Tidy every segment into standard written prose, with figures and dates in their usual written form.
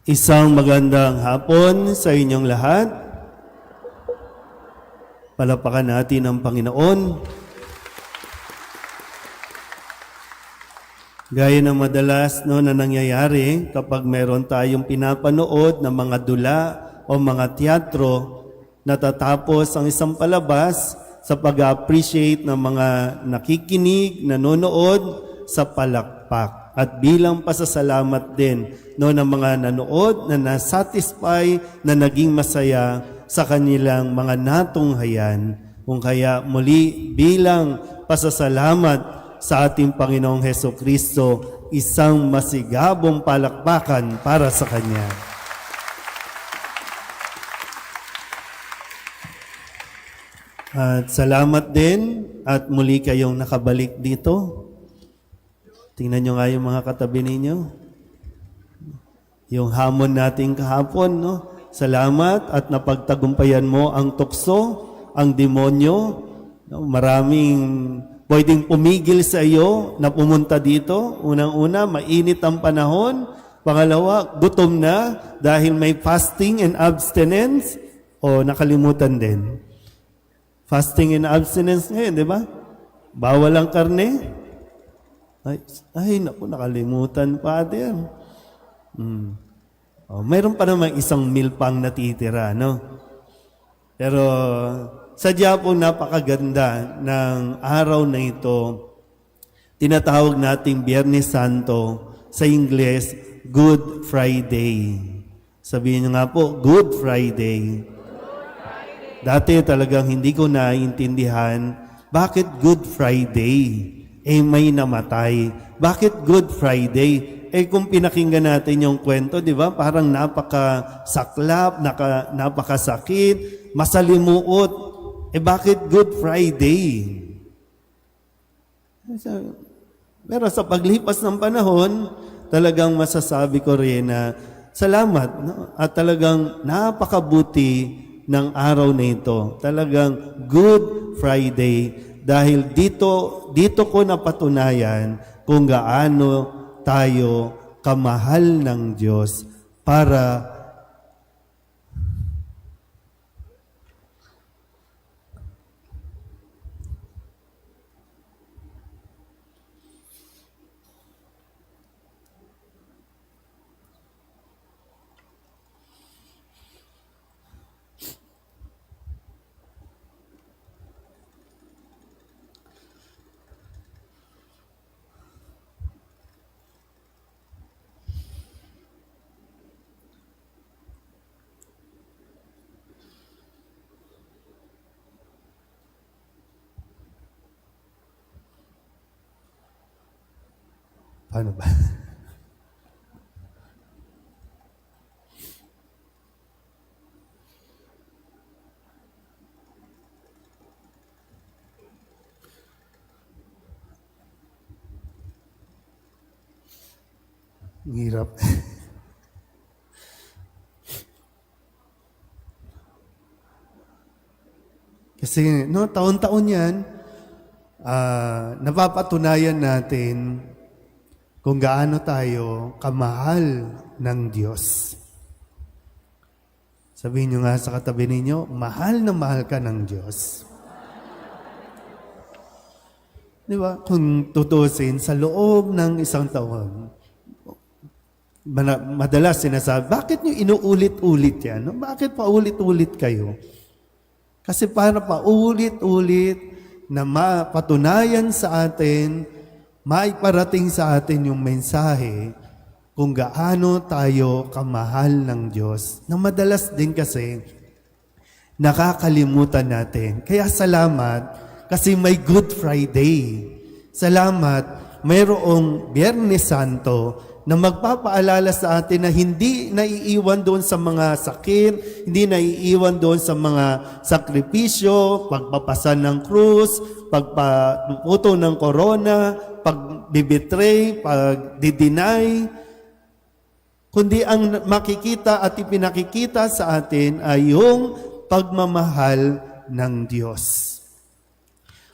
Isang magandang hapon sa inyong lahat. Palapakan natin ang Panginoon. Gaya ng madalas na nangyayari kapag meron tayong pinapanood na mga dula o mga teatro, natatapos ang isang palabas sa pag-appreciate ng mga nakikinig, nanonood sa palakpak. At bilang pasasalamat din ng mga nanood na nasatisfy na naging masaya sa kanilang mga natunghayan. Kung kaya muli bilang pasasalamat sa ating Panginoong Hesukristo, isang masigabong palakpakan para sa Kanya. At salamat din at muli kayong nakabalik dito. Tingnan nyo nga yung mga katabi ninyo. Yung hamon natin kahapon, no? Salamat at napagtagumpayan mo ang tukso, ang demonyo. No? Maraming pwedeng pumigil sa iyo na pumunta dito. Unang-una, mainit ang panahon. Pangalawa, gutom na dahil may fasting and abstinence. O nakalimutan din. Fasting and abstinence ngayon, di ba? Bawal ang karne. Ay, naku, nakalimutan, Father. Mayroon pa namang isang meal pang natitira, no? Pero sadya po napakaganda ng araw na ito. Tinatawag nating Biyernes Santo, sa Ingles, Good Friday. Sabihin niyo nga po, Good Friday. Dati talagang hindi ko naiintindihan, bakit Good Friday? May namatay. Bakit Good Friday? Kung pinakinggan natin yung kwento, di ba? Parang napakasaklap, napakasakit, masalimuot. Bakit Good Friday? Pero sa paglipas ng panahon, talagang masasabi ko rin na salamat. No? At talagang napakabuti ng araw na ito. Talagang Good Friday. Dahil dito ko napatunayan kung gaano tayo kamahal ng Diyos para paano ba? Hirap. Kasi taon-taon yan, napapatunayan natin kung gaano tayo kamahal ng Diyos. Sabihin nyo nga sa katabi ninyo, mahal na mahal ka ng Diyos. Di ba? Kung tutusin, sa loob ng isang taon, madalas sinasabi, bakit nyo inuulit-ulit yan? Bakit paulit-ulit kayo? Kasi para paulit-ulit na mapatunayan sa atin, maiparating sa atin yung mensahe kung gaano tayo kamahal ng Diyos. Na madalas din kasi nakakalimutan natin. Kaya salamat kasi may Good Friday. Salamat mayroong Biyernes Santo na magpapaalala sa atin na hindi naiiwan doon sa mga sakit, hindi naiiwan doon sa mga sakripisyo, pagpapasan ng krus, pagpaputo ng corona, pagbibitray, pagdideny, kundi ang makikita at ipinakikita sa atin ay yung pagmamahal ng Diyos.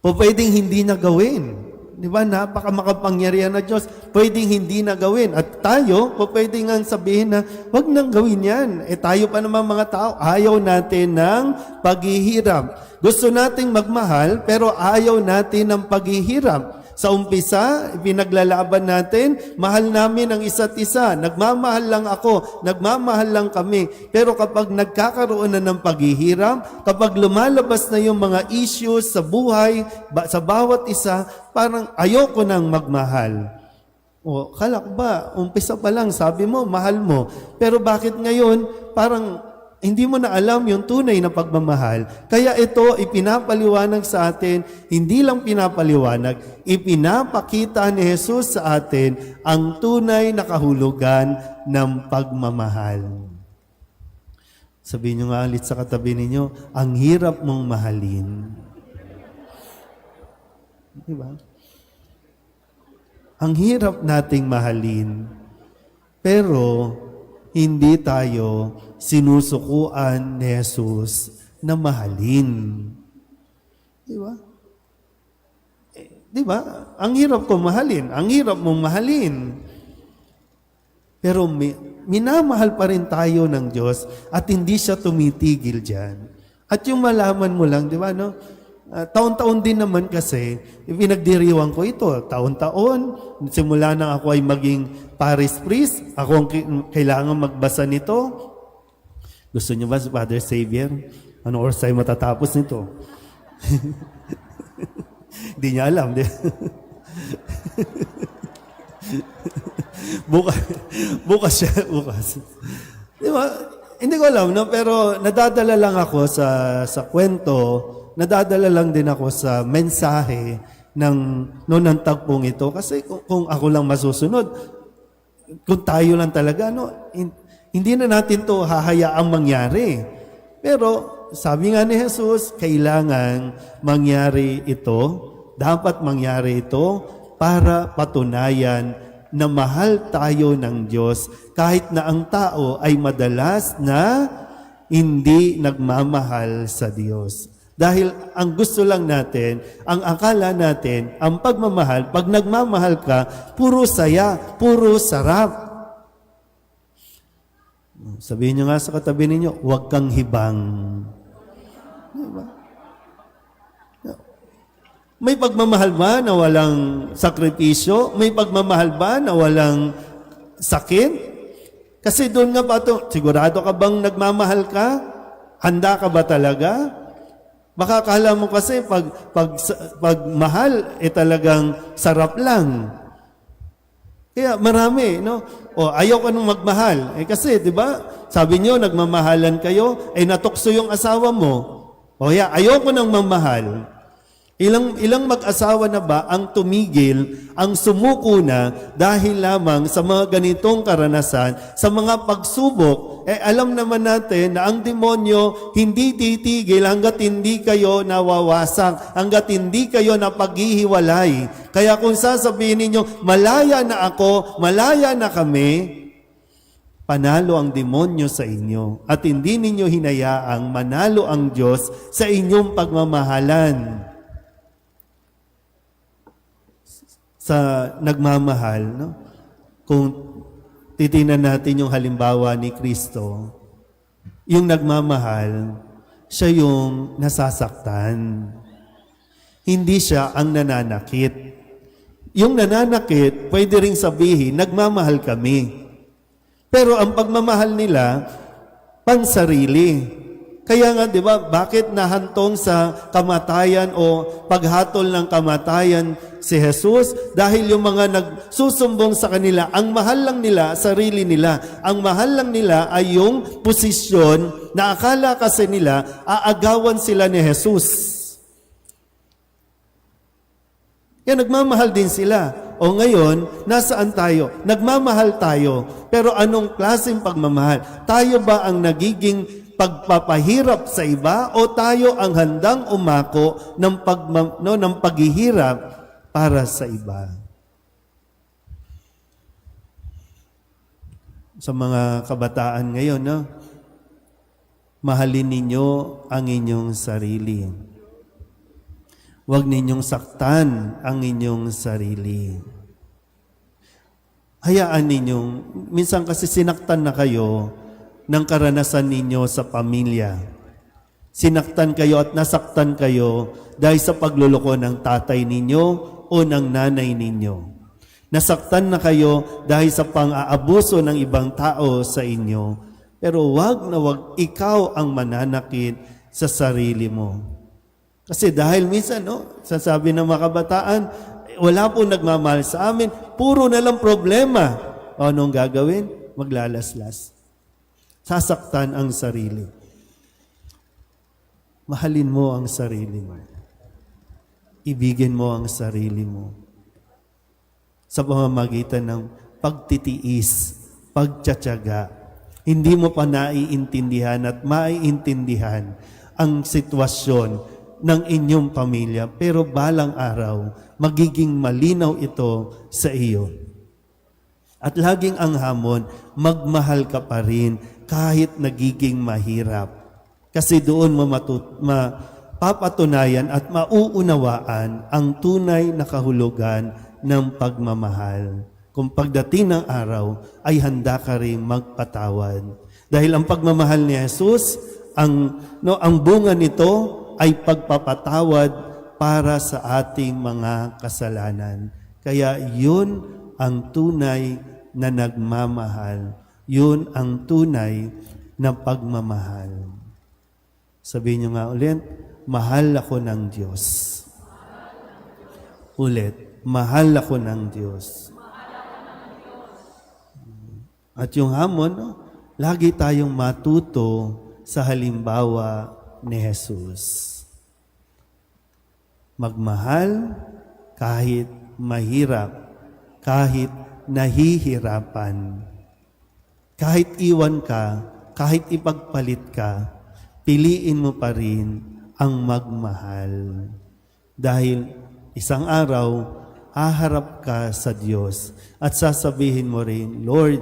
O pwedeng hindi na gawin. Di ba? Napaka makapangyarihan na Diyos. Pwedeng hindi na gawin. At tayo, pwede nga sabihin na, wag nang gawin yan. Tayo pa naman mga tao, ayaw natin ng paghihirap. Gusto nating magmahal, pero ayaw natin ng paghihirap. Sa umpisa, pinaglalaban natin, mahal namin ang isa't isa. Nagmamahal lang ako, nagmamahal lang kami. Pero kapag nagkakaroon na ng paghihirap, kapag lumalabas na yung mga issues sa buhay, sa bawat isa, parang ayoko nang magmahal. O, kala ko ba, umpisa pa lang, sabi mo, mahal mo. Pero bakit ngayon, parang hindi mo na alam yung tunay na pagmamahal. Kaya ito, ipinapaliwanag sa atin, hindi lang pinapaliwanag, ipinapakita ni Jesus sa atin ang tunay na kahulugan ng pagmamahal. Sabihin nyo nga ulit sa katabi ninyo, ang hirap mong mahalin. Diba? Ang hirap nating mahalin, pero hindi tayo sinusukuan ni Jesus na mahalin. Di ba? Di ba? Ang hirap ko mahalin. Ang hirap mong mahalin. Pero minamahal pa rin tayo ng Diyos at hindi siya tumitigil dyan. At yung malaman mo lang, di ba, no? Taon-taon din naman kasi, pinagdiriwang ko ito. Taon-taon, simula nang ako ay maging parish priest, ako ang kailangan magbasa nito. Gusto niyo ba si Father Xavier? Ano oras tayo matatapos nito? Hindi niya alam. bukas siya. Bukas. Di ba? Hindi ko alam, no? Pero nadadala lang ako sa kwento, nadadala lang din ako sa mensahe ng tagpong ito. Kasi kung ako lang masusunod, kung tayo lang talaga, no? Hindi na natin to hahayaang mangyari. Pero sabi nga ni Jesus, kailangan mangyari ito, dapat mangyari ito para patunayan na mahal tayo ng Diyos kahit na ang tao ay madalas na hindi nagmamahal sa Diyos. Dahil ang gusto lang natin, ang akala natin, ang pagmamahal, pag nagmamahal ka, puro saya, puro sarap. Sabihin nyo nga sa katabi ninyo, huwag kang hibang. Diba? May pagmamahal ba na walang sakripisyo? May pagmamahal ba na walang sakit? Kasi doon nga pa ito, sigurado ka bang nagmamahal ka? Handa ka ba talaga? Baka kala mo kasi pag mahal, talagang sarap lang. Kaya marami, no? O, ayaw ka nung magmahal. Kasi, di ba, sabi niyo, nagmamahalan kayo, natukso yung asawa mo. O, ayaw ko nang mamahal. Ilang mag-asawa na ba ang tumigil, ang sumuko na dahil lamang sa mga ganitong karanasan, sa mga pagsubok? Alam naman natin na ang demonyo hindi titigil hanggat hindi kayo nawawasak, hanggat hindi kayo napaghihiwalay. Kaya kung sasabihin ninyo, malaya na ako, malaya na kami, panalo ang demonyo sa inyo at hindi ninyo hinayaang manalo ang Diyos sa inyong pagmamahalan. Sa nagmamahal, no? Kung titingnan natin yung halimbawa ni Kristo, yung nagmamahal, siya yung nasasaktan. Hindi siya ang nananakit. Yung nananakit, pwede ring sabihin, nagmamahal kami. Pero ang pagmamahal nila, pansarili. Kaya nga, di ba, bakit nahantong sa kamatayan o paghatol ng kamatayan si Jesus? Dahil yung mga nagsusumbong sa kanila, ang mahal lang nila, sarili nila. Ang mahal lang nila ay yung posisyon na akala kasi nila, aagawan sila ni Jesus. Kaya nagmamahal din sila. O ngayon, nasaan tayo? Nagmamahal tayo. Pero anong klaseng pagmamahal? Tayo ba ang nagiging pagpapahirap sa iba o tayo ang handang umako ng paghihirap para sa iba? Sa mga kabataan ngayon, no? Mahalin ninyo ang inyong sarili. Huwag ninyong saktan ang inyong sarili. Hayaan ninyong, minsan kasi sinaktan na kayo ng karanasan ninyo sa pamilya. Sinaktan kayo at nasaktan kayo dahil sa pagluloko ng tatay ninyo o ng nanay ninyo. Nasaktan na kayo dahil sa pang-aabuso ng ibang tao sa inyo. Pero wag na wag ikaw ang mananakit sa sarili mo. Kasi dahil minsan, sasabi ng mga kabataan, wala po nagmamahal sa amin, puro na lang problema. O anong gagawin? Maglalaslas. Sasaktan ang sarili. Mahalin mo ang sarili mo. Ibigin mo ang sarili mo. Sa pamamagitan ng pagtitiis, pagtsatsaga, hindi mo pa naiintindihan at maiintindihan ang sitwasyon ng inyong pamilya, pero balang araw, magiging malinaw ito sa iyo. At laging ang hamon, magmahal ka pa rin kahit nagiging mahirap. Kasi doon mapapatunayan at mauunawaan ang tunay na kahulugan ng pagmamahal. Kung pagdating ng araw, ay handa ka rin magpatawad. Dahil ang pagmamahal ni Jesus, ang bunga nito ay pagpapatawad para sa ating mga kasalanan. Kaya yun ang tunay na nagmamahal. Yun ang tunay na pagmamahal. Sabihin nyo nga ulit, mahal ako ng Diyos. Ulit, mahal ako ng Diyos. At yung hamon, lagi tayong matuto sa halimbawa ni Jesus. Magmahal kahit mahirap, kahit nahihirapan. Kahit iwan ka, kahit ipagpalit ka, piliin mo pa rin ang magmahal. Dahil isang araw, haharap ka sa Diyos at sasabihin mo rin, Lord,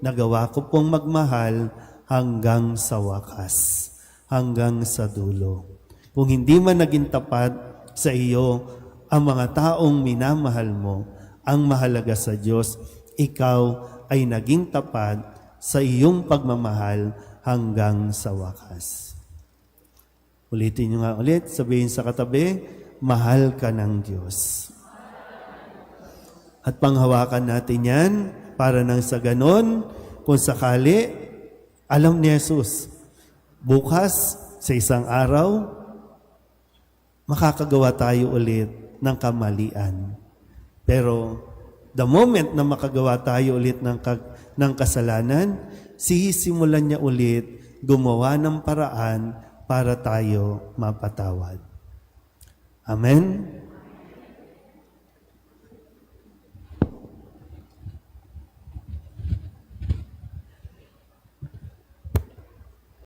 nagawa ko pong magmahal hanggang sa wakas, hanggang sa dulo. Kung hindi man naging tapat sa iyo ang mga taong minamahal mo, ang mahalaga sa Diyos, ikaw ay naging tapat sa iyong pagmamahal hanggang sa wakas. Ulitin nyo nga ulit, sabihin sa katabi, mahal ka ng Diyos. At panghawakan natin yan para nang sa ganon, kung sakali, alam ni Jesus, bukas sa isang araw, makakagawa tayo ulit ng kamalian. Pero the moment na makagawa tayo ulit ng kasalanan, sisimulan niya ulit gumawa ng paraan para tayo mapatawad. Amen?